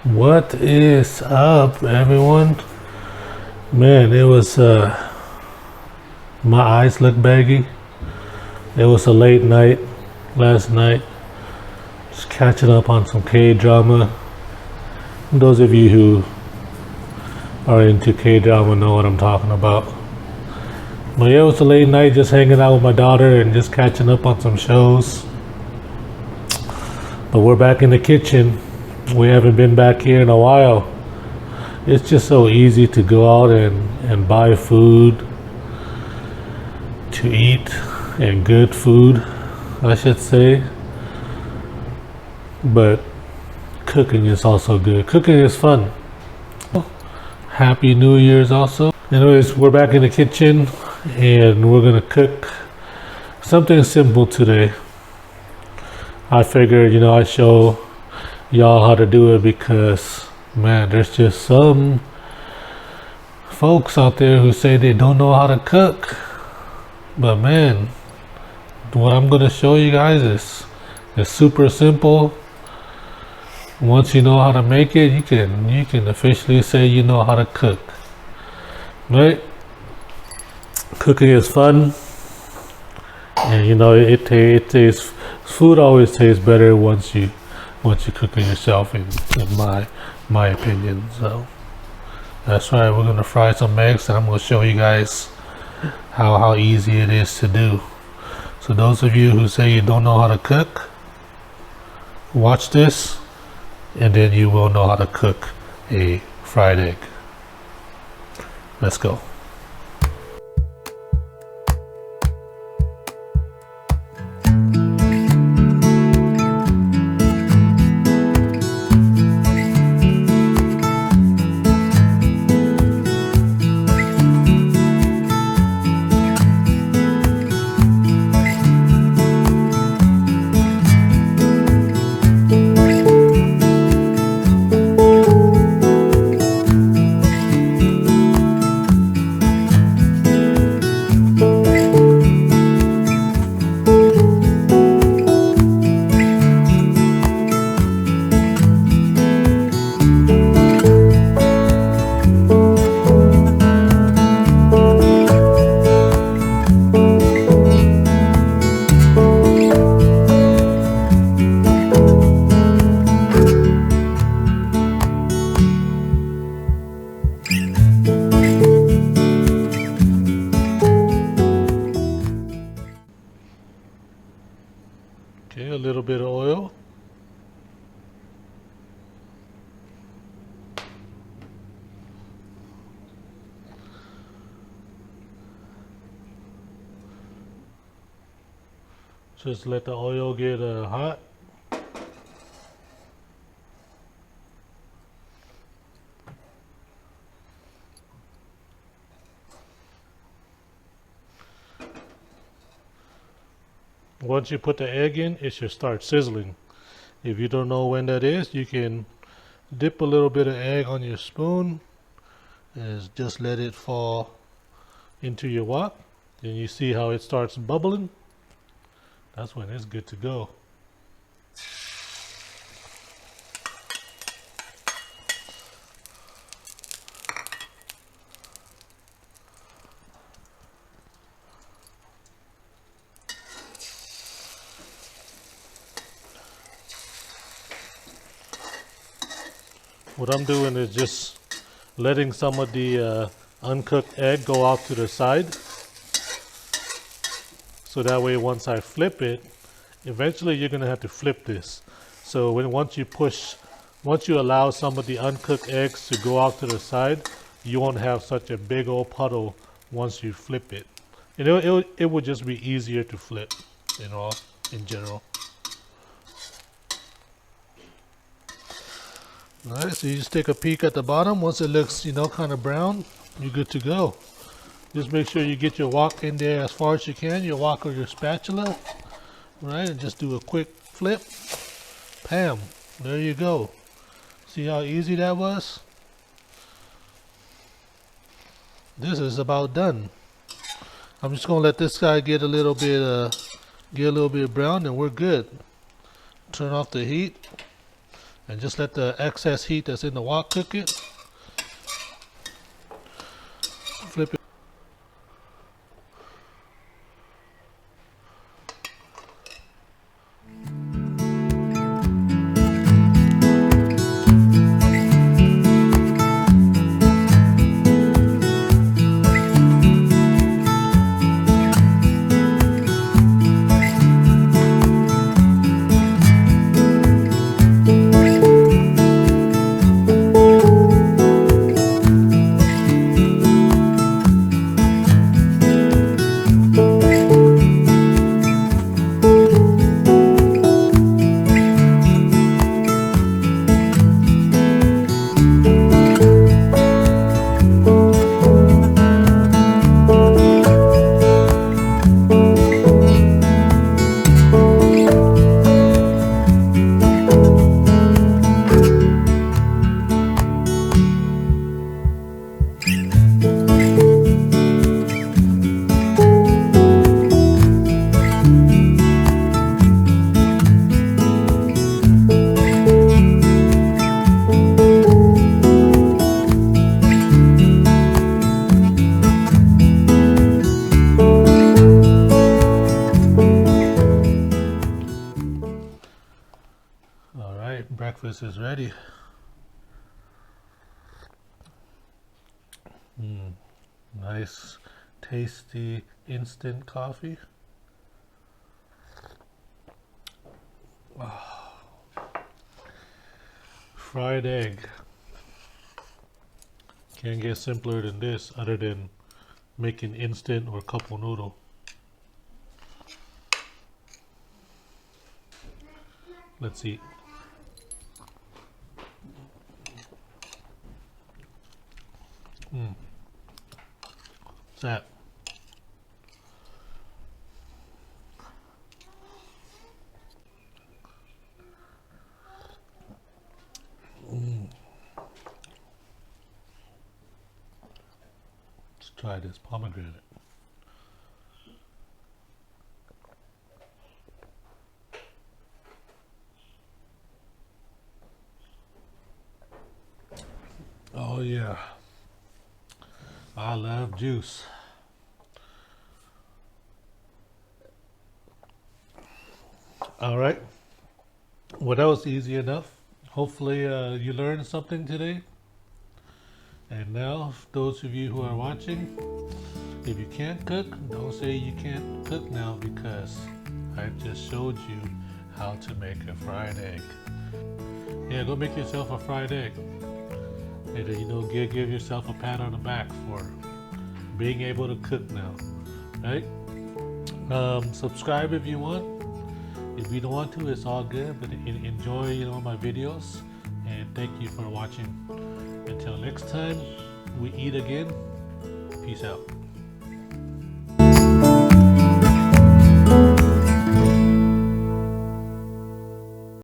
What is up, everyone? Man, it was my eyes look baggy. It was a late night last night. Just catching up on some K drama. Those of you who are into K drama know what I'm talking about. But yeah, it was a late night, just hanging out with my daughter and just catching up on some shows. But we're back in the kitchen. We haven't been back here in a while. It's just so easy to go out and buy food to eat, and good food, I should say. But cooking is also good. Cooking is fun. Happy New Year's also. Anyways, we're back in the kitchen and we're gonna cook something simple today. I figured, I'd show y'all how to do it because, man, there's just some folks out there who say they don't know how to cook. But man, what I'm gonna show you guys is super simple. Once you know how to make it, you can officially say you know how to cook. Right? Cooking is fun, and it tastes. Food always tastes better once you cook it yourself. In my opinion, so that's right. We're gonna fry some eggs, and I'm gonna show you guys how easy it is to do. So those of you who say you don't know how to cook, watch this, and then you will know how to cook a fried egg. Let's go. Okay, a little bit of oil. Just let the oil get hot. Once you put the egg in, it should start sizzling. If you don't know when that is, you can dip a little bit of egg on your spoon and just let it fall into your wok. Then you see how it starts bubbling. That's when it's good to go. What I'm doing is just letting some of the uncooked egg go off to the side. So that way once I flip it, eventually you're gonna have to flip this. So once you allow some of the uncooked eggs to go off to the side, you won't have such a big old puddle once you flip it. It would just be easier to flip, in general. Alright, so you just take a peek at the bottom. Once it looks, kind of brown, you're good to go. Just make sure you get your wok in there as far as you can, your wok or your spatula. Right, and just do a quick flip. Bam, there you go. See how easy that was? This is about done. I'm just gonna let this guy get a little bit brown, and we're good. Turn off the heat. and just let the excess heat that's in the wok cook it. Flip it. All right, breakfast is ready. Nice, tasty, instant coffee. Oh. Fried egg. Can't get simpler than this other than making instant or couple noodle. Let's eat. Saap. Let's try this pomegranate. Oh yeah, I love juice. All right, well that was easy enough. Hopefully you learned something today. And now, those of you who are watching, if you can't cook, don't say you can't cook now, because I just showed you how to make a fried egg. Yeah, go make yourself a fried egg. And then, give yourself a pat on the back for being able to cook now, right? Subscribe if you want. If you don't want to, it's all good, but enjoy, my videos. And thank you for watching. Until next time we eat again, peace out.